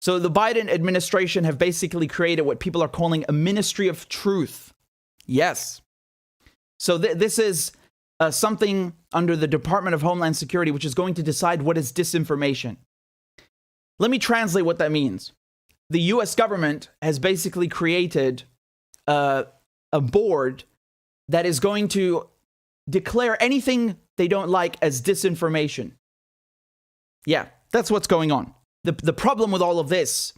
So the Biden administration have basically created what people are calling a ministry of truth. Yes. So this is something under the Department of Homeland Security, which is going to decide what is disinformation. Let me translate what that means. The US government has basically created a board that is going to declare anything they don't like as disinformation. Yeah, that's what's going on. The problem with all of this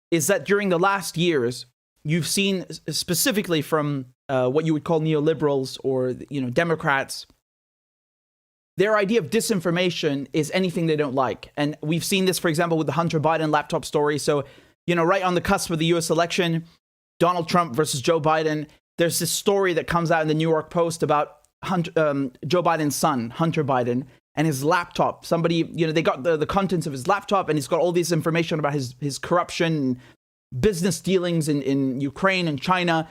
is that during the last years, you've seen specifically from what you would call neoliberals or, Democrats, their idea of disinformation is anything they don't like. And we've seen this, for example, with the Hunter Biden laptop story. So, right on the cusp of the US election, Donald Trump versus Joe Biden, there's this story that comes out in the New York Post about Joe Biden's son, Hunter Biden, and his laptop. Somebody, they got the contents of his laptop, and he's got all this information about his corruption and business dealings in Ukraine and China.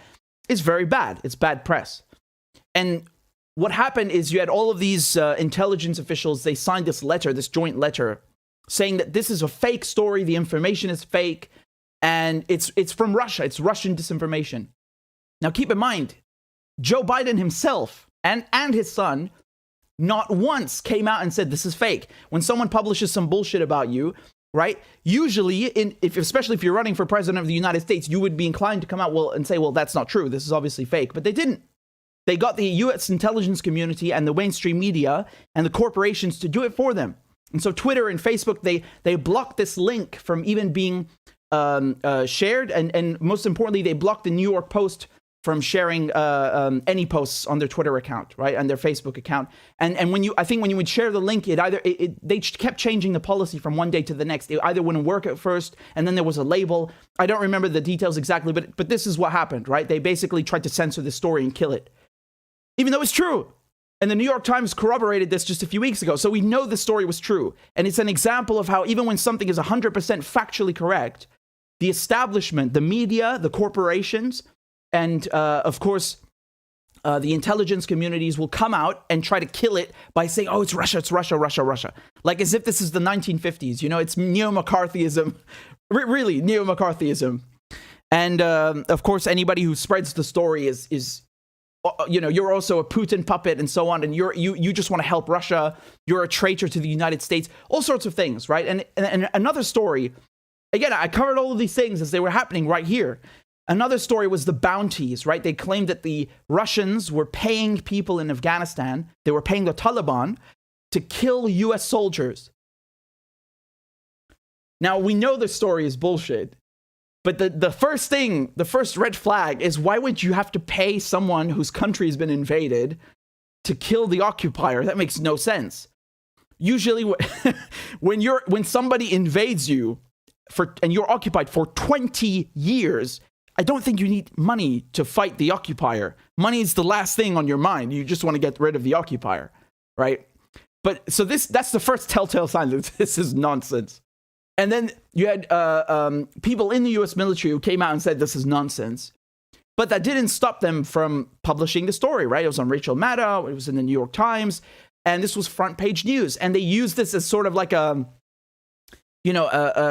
It's very bad. It's bad press. And what happened is you had all of these intelligence officials, they signed this letter, this joint letter, saying that this is a fake story, the information is fake, and it's from Russia. It's Russian disinformation. Now keep in mind, Joe Biden himself and his son not once came out and said this is fake. When someone publishes some bullshit about you, right? Usually, especially if you're running for president of the United States, you would be inclined to come out and say, well, that's not true. This is obviously fake. But they didn't. They got the US intelligence community and the mainstream media and the corporations to do it for them. And so Twitter and Facebook, they blocked this link from even being shared. And most importantly, they blocked the New York Post from sharing any posts on their Twitter account, right, and their Facebook account. And when you would share the link, they kept changing the policy from one day to the next. It either wouldn't work at first, and then there was a label. I don't remember the details exactly, but this is what happened, right? They basically tried to censor the story and kill it, even though it's true. And the New York Times corroborated this just a few weeks ago, so we know the story was true. And it's an example of how even when something is 100% factually correct, the establishment, the media, the corporations, and, of course, the intelligence communities will come out and try to kill it by saying, oh, it's Russia, Russia. Like as if this is the 1950s. It's neo-McCarthyism, really neo-McCarthyism. And, of course, anybody who spreads the story is you're also a Putin puppet and so on. And you just want to help Russia. You're a traitor to the United States, all sorts of things, right? And another story, again, I covered all of these things as they were happening right here. Another story was the bounties, right? They claimed that the Russians were paying people in Afghanistan, they were paying the Taliban to kill US soldiers. Now, we know the story is bullshit, but the first red flag is, why would you have to pay someone whose country has been invaded to kill the occupier? That makes no sense. Usually, when somebody invades you and you're occupied for 20 years, I don't think you need money to fight the occupier. Money is the last thing on your mind. You just want to get rid of the occupier, right? But so that's the first telltale sign that this is nonsense. And then you had people in the US military who came out and said this is nonsense. But that didn't stop them from publishing the story, right? It was on Richard Medhurst, it was in the New York Times, and this was front page news. And they used this as sort of like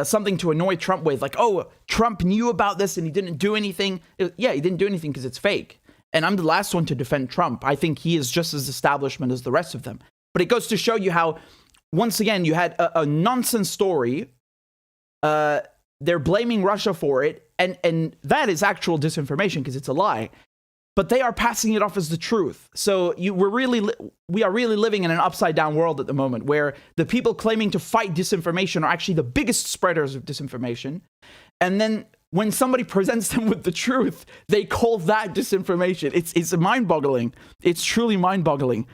something to annoy Trump with, like, oh, Trump knew about this and he didn't do anything. Yeah, he didn't do anything because it's fake. And I'm the last one to defend Trump. I think he is just as establishment as the rest of them. But it goes to show you how, once again, you had a nonsense story. They're blaming Russia for it. And that is actual disinformation because it's a lie. But they are passing it off as the truth. So we are really living in an upside down world at the moment, where the people claiming to fight disinformation are actually the biggest spreaders of disinformation. And then when somebody presents them with the truth, they call that disinformation. It's mind-boggling. It's truly mind-boggling.